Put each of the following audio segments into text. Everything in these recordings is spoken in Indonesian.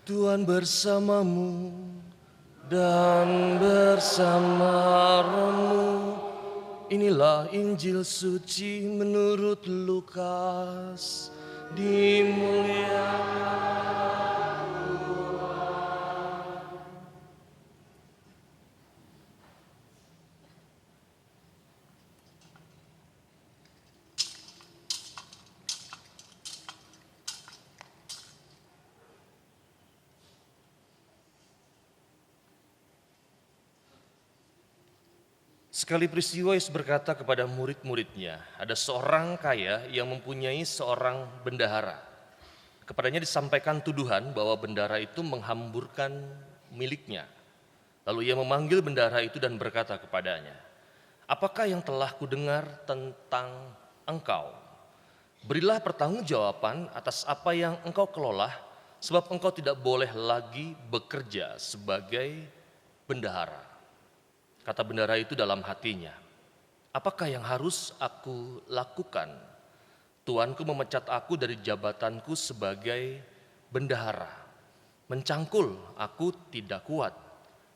Tuhan bersamamu dan bersama rohmu. Inilah Injil suci menurut Lukas. Dimuliakan. Sekali peristiwa Yesus berkata kepada murid-muridnya, ada seorang kaya yang mempunyai seorang bendahara. Kepadanya disampaikan tuduhan bahwa bendahara itu menghamburkan miliknya. Lalu ia memanggil bendahara itu dan berkata kepadanya, "Apakah yang telah kudengar tentang engkau? Berilah pertanggungjawaban atas apa yang engkau kelola, sebab engkau tidak boleh lagi bekerja sebagai bendahara." Kata bendahara itu dalam hatinya, "Apakah yang harus aku lakukan? Tuanku memecat aku dari jabatanku sebagai bendahara. Mencangkul aku tidak kuat,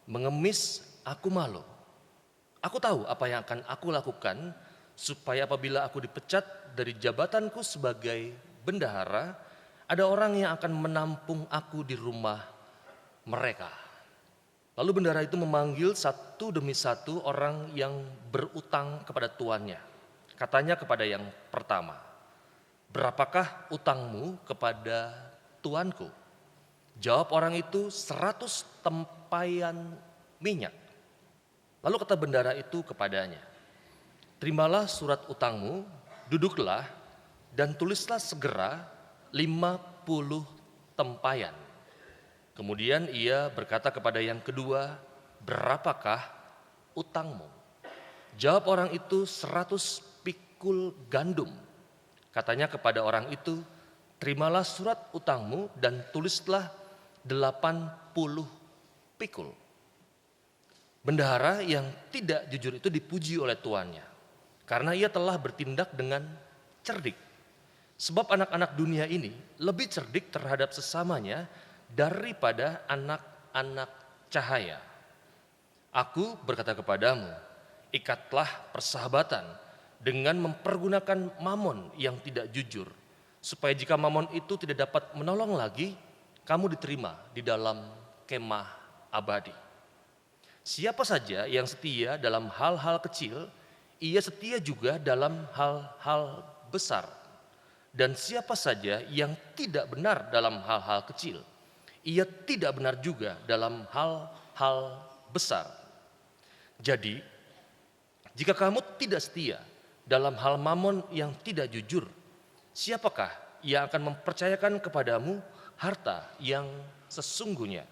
mengemis aku malu. Aku tahu apa yang akan aku lakukan supaya apabila aku dipecat dari jabatanku sebagai bendahara, ada orang yang akan menampung aku di rumah mereka." Lalu bendahara itu memanggil satu demi satu orang yang berutang kepada tuannya. Katanya kepada yang pertama, "Berapakah utangmu kepada tuanku?" Jawab orang itu, 100 tempayan minyak. Lalu kata bendahara itu kepadanya, "Terimalah surat utangmu, duduklah dan tulislah segera 50 tempayan." Kemudian ia berkata kepada yang kedua, "Berapakah utangmu?" Jawab orang itu, 100 pikul gandum. Katanya kepada orang itu, "Terimalah surat utangmu dan tulislah 80 pikul." Bendahara yang tidak jujur itu dipuji oleh tuannya, karena ia telah bertindak dengan cerdik. Sebab anak-anak dunia ini lebih cerdik terhadap sesamanya daripada anak-anak cahaya. Aku berkata kepadamu, ikatlah persahabatan dengan mempergunakan mamon yang tidak jujur, supaya jika mamon itu tidak dapat menolong lagi, kamu diterima di dalam kemah abadi. Siapa saja yang setia dalam hal-hal kecil, ia setia juga dalam hal-hal besar. Dan siapa saja yang tidak benar dalam hal-hal kecil, ia tidak benar juga dalam hal-hal besar. Jadi, jika kamu tidak setia dalam hal mamon yang tidak jujur, siapakah yang akan mempercayakan kepadamu harta yang sesungguhnya?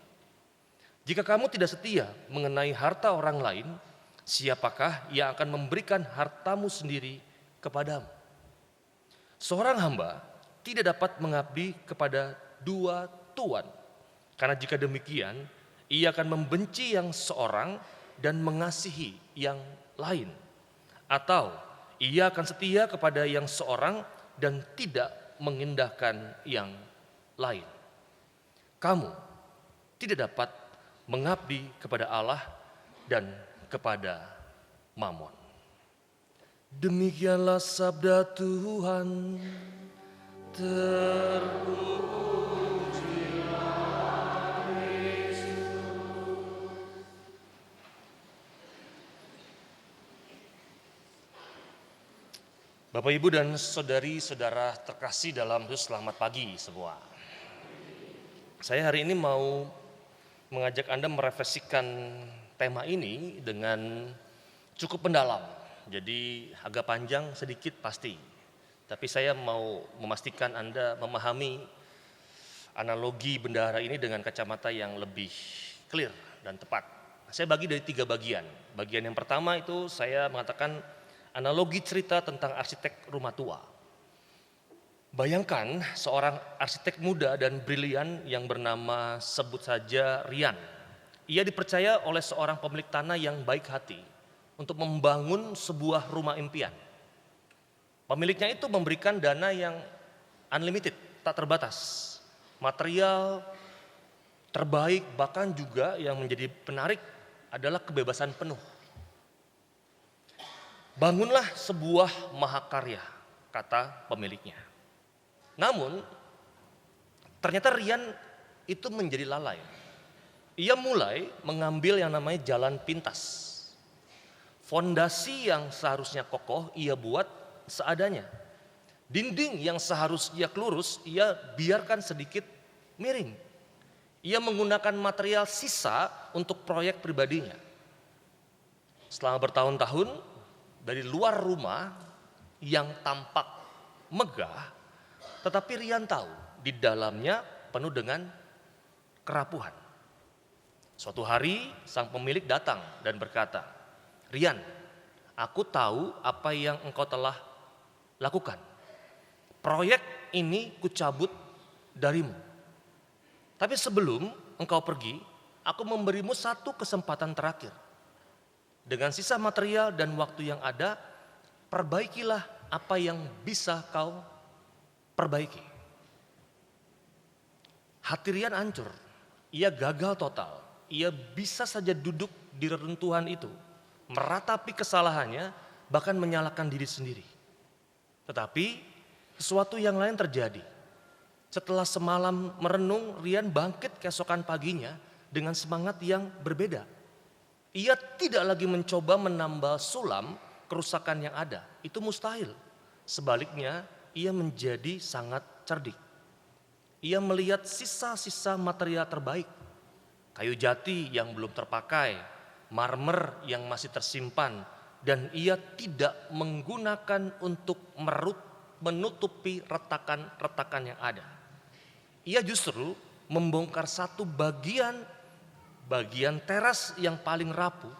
Jika kamu tidak setia mengenai harta orang lain, siapakah yang akan memberikan hartamu sendiri kepadamu? Seorang hamba tidak dapat mengabdi kepada dua tuan. Karena jika demikian, ia akan membenci yang seorang dan mengasihi yang lain. Atau ia akan setia kepada yang seorang dan tidak mengindahkan yang lain. Kamu tidak dapat mengabdi kepada Allah dan kepada Mamon. Demikianlah sabda Tuhan. Bapak, Ibu, dan saudari-saudara terkasih dalam Yesus, selamat pagi semua. Saya hari ini mau mengajak Anda merefleksikan tema ini dengan cukup mendalam. Jadi agak panjang sedikit pasti. Tapi saya mau memastikan Anda memahami analogi bendahara ini dengan kacamata yang lebih clear dan tepat. Saya bagi dari 3 bagian. Bagian yang pertama itu saya mengatakan analogi cerita tentang arsitek rumah tua. Bayangkan seorang arsitek muda dan brilian yang bernama sebut saja Rian. Ia dipercaya oleh seorang pemilik tanah yang baik hati untuk membangun sebuah rumah impian. Pemiliknya itu memberikan dana yang unlimited, tak terbatas. Material, terbaik, bahkan juga yang menjadi penarik adalah kebebasan penuh. Bangunlah sebuah mahakarya, kata pemiliknya. Namun, ternyata Rian itu menjadi lalai. Ia mulai mengambil yang namanya jalan pintas. Fondasi yang seharusnya kokoh ia buat seadanya. Dinding yang seharusnya lurus ia biarkan sedikit miring. Ia menggunakan material sisa untuk proyek pribadinya. Selama bertahun-tahun dari luar rumah yang tampak megah, tetapi Rian tahu di dalamnya penuh dengan kerapuhan. Suatu hari sang pemilik datang dan berkata, "Rian, aku tahu apa yang engkau telah lakukan. Proyek ini kucabut darimu. Tapi sebelum engkau pergi, aku memberimu satu kesempatan terakhir. Dengan sisa material dan waktu yang ada, perbaikilah apa yang bisa kau perbaiki." Hati Rian hancur, ia gagal total. Ia bisa saja duduk di reruntuhan itu, meratapi kesalahannya, bahkan menyalahkan diri sendiri. Tetapi sesuatu yang lain terjadi. Setelah semalam merenung, Rian bangkit keesokan paginya dengan semangat yang berbeda. Ia tidak lagi mencoba menambal sulam kerusakan yang ada, itu mustahil. Sebaliknya, ia menjadi sangat cerdik. Ia melihat sisa-sisa material terbaik, kayu jati yang belum terpakai, marmer yang masih tersimpan, dan ia tidak menggunakan untuk menutupi retakan-retakan yang ada. Ia justru membongkar satu bagian teras yang paling rapuh,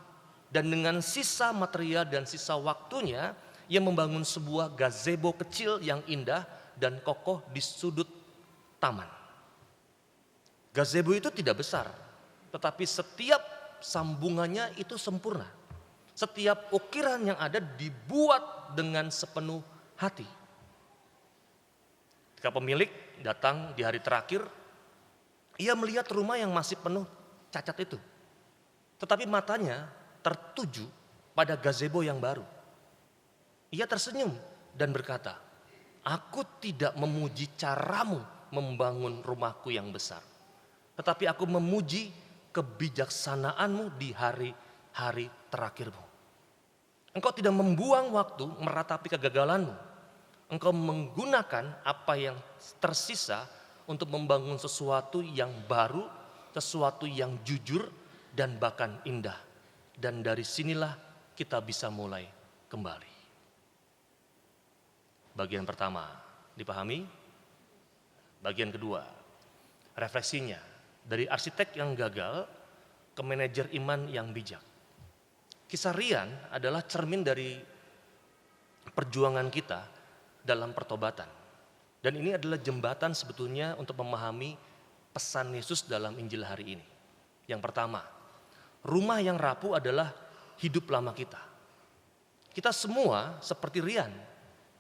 dan dengan sisa material dan sisa waktunya ia membangun sebuah gazebo kecil yang indah dan kokoh di sudut taman. Gazebo itu tidak besar, tetapi setiap sambungannya itu sempurna. Setiap ukiran yang ada dibuat dengan sepenuh hati. Ketika pemilik datang di hari terakhir, ia melihat rumah yang masih penuh cacat itu. Tetapi matanya tertuju pada gazebo yang baru. Ia tersenyum dan berkata, "Aku tidak memuji caramu membangun rumahku yang besar, tetapi aku memuji kebijaksanaanmu di hari-hari terakhirmu. Engkau tidak membuang waktu meratapi kegagalanmu. Engkau menggunakan apa yang tersisa untuk membangun sesuatu yang baru, sesuatu yang jujur dan bahkan indah. Dan dari sinilah kita bisa mulai kembali." Bagian pertama dipahami. Bagian kedua, refleksinya dari arsitek yang gagal ke manajer iman yang bijak. Kisah Rian adalah cermin dari perjuangan kita dalam pertobatan. Dan ini adalah jembatan sebetulnya untuk memahami pesan Yesus dalam Injil hari ini. Yang pertama, rumah yang rapuh adalah hidup lama kita. Kita semua seperti Rian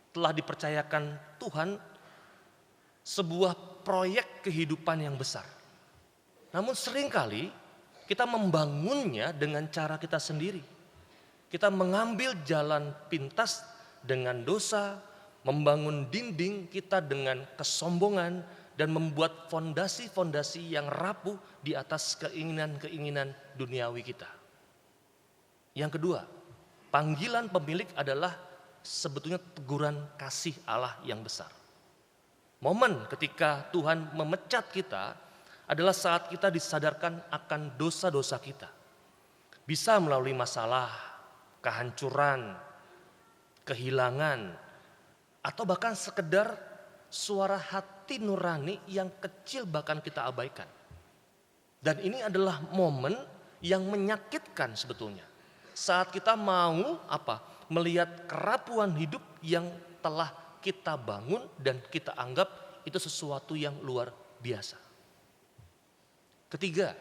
telah dipercayakan Tuhan sebuah proyek kehidupan yang besar. Namun seringkali kita membangunnya dengan cara kita sendiri. Kita mengambil jalan pintas dengan dosa, membangun dinding kita dengan kesombongan, dan membuat fondasi-fondasi yang rapuh di atas keinginan-keinginan duniawi kita. Yang kedua, panggilan pemilik adalah sebetulnya teguran kasih Allah yang besar. Momen ketika Tuhan memecat kita adalah saat kita disadarkan akan dosa-dosa kita. Bisa melalui masalah, kehancuran, kehilangan, atau bahkan sekedar suara hati nurani yang kecil bahkan kita abaikan. Dan ini adalah momen yang menyakitkan sebetulnya. Saat kita mau melihat kerapuhan hidup yang telah kita bangun dan kita anggap itu sesuatu yang luar biasa. Ketiga,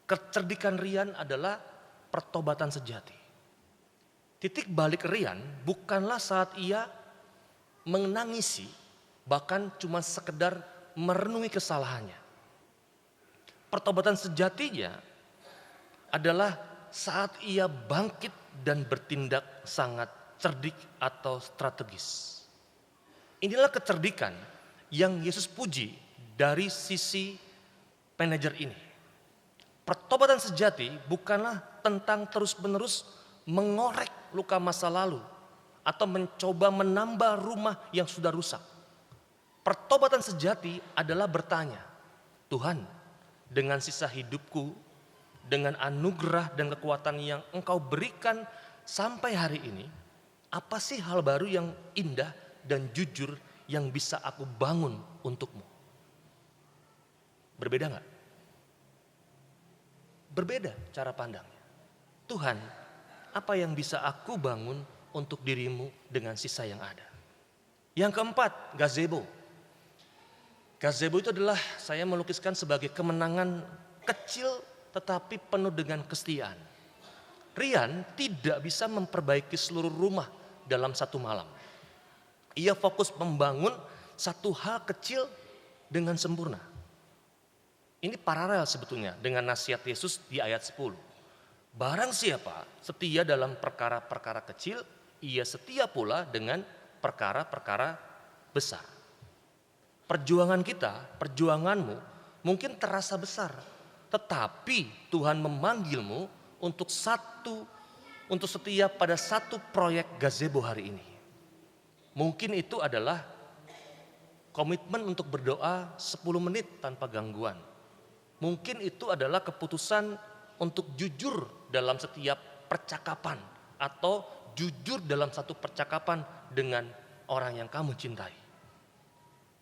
kecerdikan Rian adalah pertobatan sejati. Titik balik Rian bukanlah saat ia menangisi, bahkan cuma sekedar merenungi kesalahannya. Pertobatan sejatinya adalah saat ia bangkit dan bertindak sangat cerdik atau strategis. Inilah kecerdikan yang Yesus puji dari sisi manajer ini. Pertobatan sejati bukanlah tentang terus-menerus mengorek luka masa lalu atau mencoba menambah rumah yang sudah rusak. Pertobatan sejati adalah bertanya, Tuhan, dengan sisa hidupku, dengan anugerah dan kekuatan yang Engkau berikan sampai hari ini, apa sih hal baru yang indah dan jujur yang bisa aku bangun untukmu? Berbeda nggak? Berbeda cara pandangnya. Tuhan, apa yang bisa aku bangun untuk dirimu dengan sisa yang ada? Yang keempat, gazebo. Gazebo itu adalah saya melukiskan sebagai kemenangan kecil tetapi penuh dengan kesetiaan. Rian tidak bisa memperbaiki seluruh rumah dalam satu malam. Ia fokus membangun satu hal kecil dengan sempurna. Ini paralel sebetulnya dengan nasihat Yesus di ayat 10. Barang siapa setia dalam perkara-perkara kecil, ia setia pula dengan perkara-perkara besar. Perjuangan kita, perjuanganmu mungkin terasa besar, tetapi Tuhan memanggilmu untuk setia pada satu proyek gazebo hari ini. Mungkin itu adalah komitmen untuk berdoa 10 menit tanpa gangguan. Mungkin itu adalah keputusan untuk jujur dalam setiap percakapan atau jujur dalam satu percakapan dengan orang yang kamu cintai.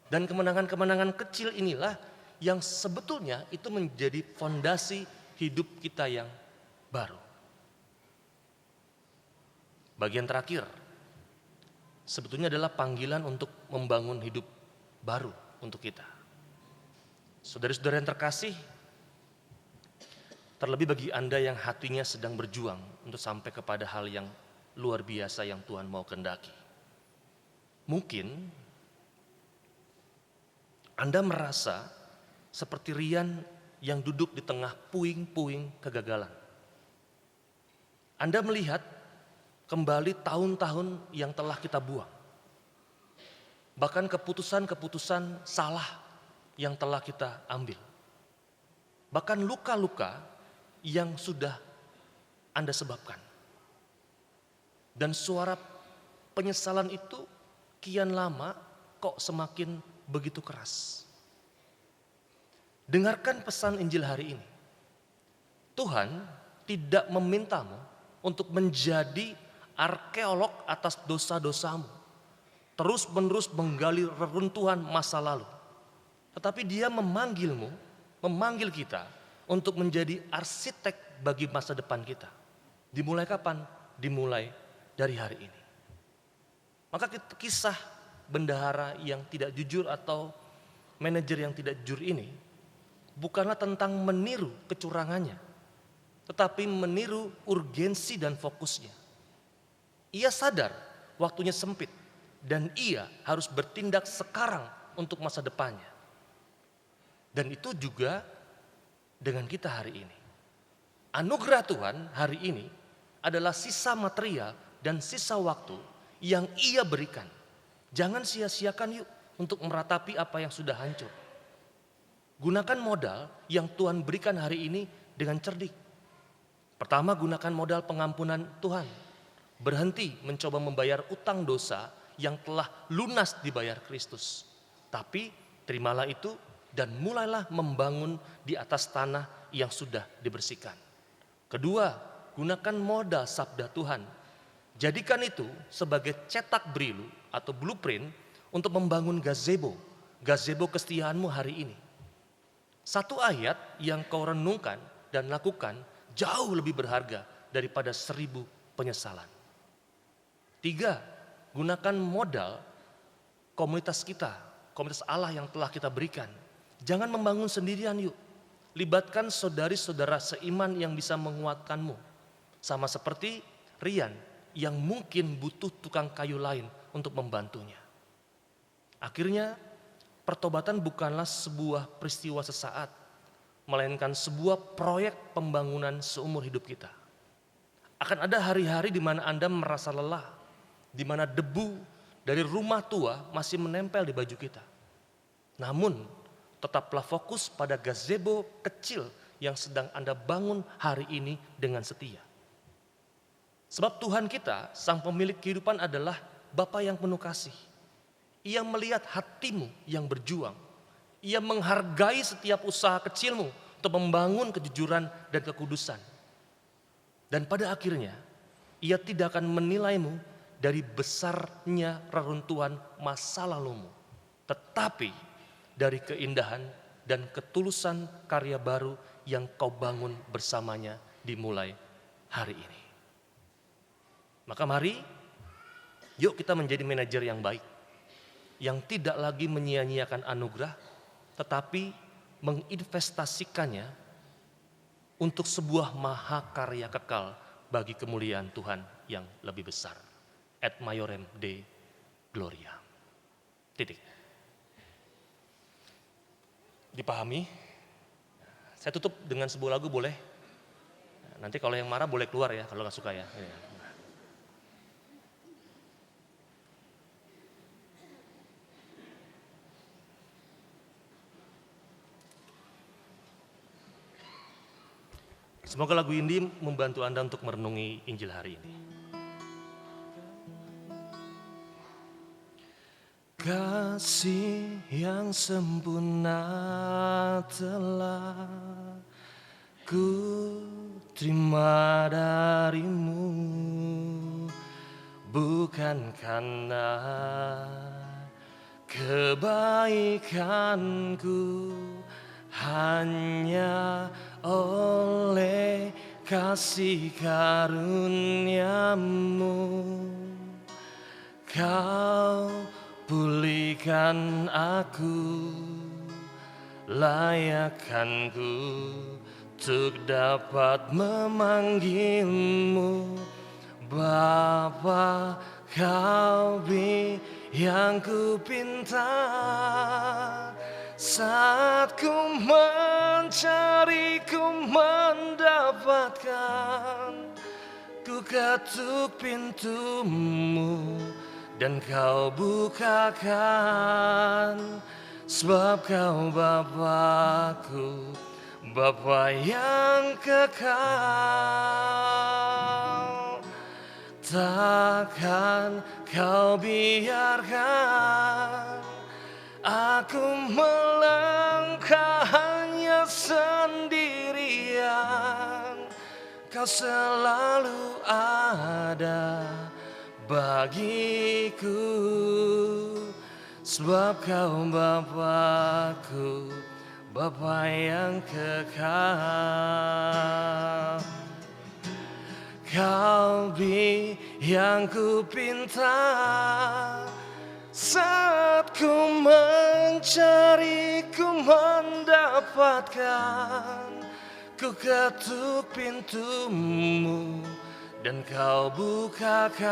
Dan kemenangan-kemenangan kecil inilah yang sebetulnya itu menjadi fondasi hidup kita yang baru. Bagian terakhir, sebetulnya adalah panggilan untuk membangun hidup baru untuk kita. Saudara-saudara yang terkasih, terlebih bagi Anda yang hatinya sedang berjuang untuk sampai kepada hal yang luar biasa yang Tuhan mau kehendaki. Mungkin Anda merasa seperti Rian yang duduk di tengah puing-puing kegagalan. Anda melihat kembali tahun-tahun yang telah kita buang. Bahkan keputusan-keputusan salah yang telah kita ambil. Bahkan luka-luka yang sudah Anda sebabkan. Dan suara penyesalan itu kian lama kok semakin begitu keras. Dengarkan pesan Injil hari ini. Tuhan tidak memintamu untuk menjadi arkeolog atas dosa-dosamu, terus-menerus menggali reruntuhan masa lalu. Tetapi Dia memanggil kita untuk menjadi arsitek bagi masa depan kita. Dimulai kapan? Dimulai dari hari ini. Maka kisah bendahara yang tidak jujur atau manajer yang tidak jujur ini bukanlah tentang meniru kecurangannya, tetapi meniru urgensi dan fokusnya. Ia sadar waktunya sempit dan ia harus bertindak sekarang untuk masa depannya. Dan itu juga dengan kita hari ini. Anugerah Tuhan hari ini adalah sisa material dan sisa waktu yang Ia berikan. Jangan sia-siakan yuk untuk meratapi apa yang sudah hancur. Gunakan modal yang Tuhan berikan hari ini dengan cerdik. Pertama, gunakan modal pengampunan Tuhan. Berhenti mencoba membayar utang dosa yang telah lunas dibayar Kristus. Tapi terimalah itu dan mulailah membangun di atas tanah yang sudah dibersihkan. Kedua, gunakan modal sabda Tuhan. Jadikan itu sebagai cetak brilu atau blueprint untuk membangun gazebo kesetiaanmu hari ini. Satu ayat yang kau renungkan dan lakukan jauh lebih berharga daripada 1000 penyesalan. 3, gunakan modal komunitas kita, komunitas Allah yang telah kita berikan. Jangan membangun sendirian yuk. Libatkan saudari-saudara seiman yang bisa menguatkanmu. Sama seperti Rian yang mungkin butuh tukang kayu lain untuk membantunya. Akhirnya, pertobatan bukanlah sebuah peristiwa sesaat, melainkan sebuah proyek pembangunan seumur hidup kita. Akan ada hari-hari di mana Anda merasa lelah, di mana debu dari rumah tua masih menempel di baju kita. Namun, tetaplah fokus pada gazebo kecil yang sedang Anda bangun hari ini dengan setia. Sebab Tuhan kita, sang pemilik kehidupan adalah Bapa yang penuh kasih. Ia melihat hatimu yang berjuang. Ia menghargai setiap usaha kecilmu untuk membangun kejujuran dan kekudusan. Dan pada akhirnya, ia tidak akan menilaimu dari besarnya reruntuhan masa lalumu. Tetapi dari keindahan dan ketulusan karya baru yang kau bangun bersamanya dimulai hari ini. Maka mari, yuk kita menjadi manajer yang baik, yang tidak lagi menyia-nyiakan anugerah, tetapi menginvestasikannya untuk sebuah mahakarya kekal bagi kemuliaan Tuhan yang lebih besar. Et maiorem Dei gloria. Titik. Dipahami? Saya tutup dengan sebuah lagu boleh? Nanti kalau yang marah boleh keluar ya, kalau nggak suka ya. Semoga lagu ini membantu Anda untuk merenungi Injil hari ini. Kasih yang sempurna telah ku terima darimu, bukan karena kebaikanku, hanya oleh kasih karuniamu. Kau pulihkan aku, layakkanku untuk dapat memanggilmu Bapa. Kau yang ku pinta saat ku mencari, ku mendapatkan. Ku ketuk pintumu dan kau bukakan, sebab kau Bapakku, Bapa yang kekal. Takkan kau biarkan aku melangkah hanya sendirian. Kau selalu ada bagiku, sebab kau Bapakku, Bapa yang kekal. Kau yang ku pinta saat ku mencari, ku mendapatkan. Ku ketuk pintumu dan kau bukakan,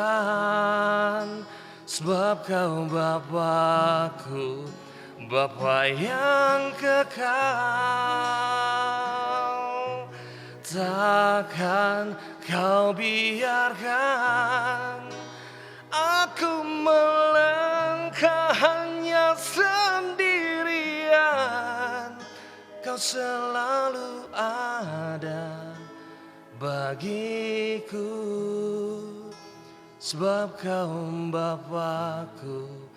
sebab kau Bapakku, Bapa yang kekal. Takkan kau biarkan aku melangkah hanya sendirian. Kau selalu ada bagiku, sebab kau Bapakku,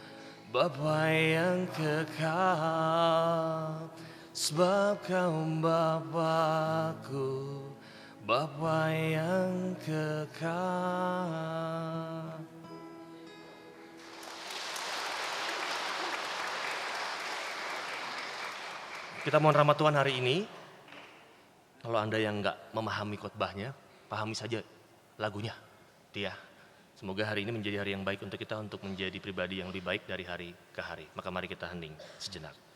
Bapa yang kekal. Sebab kau Bapakku, Bapa yang kekal. Kita mohon rahmat Tuhan hari ini. Kalau Anda yang nggak memahami khotbahnya, pahami saja lagunya. Dia. Semoga hari ini menjadi hari yang baik untuk kita untuk menjadi pribadi yang lebih baik dari hari ke hari. Maka mari kita hening sejenak.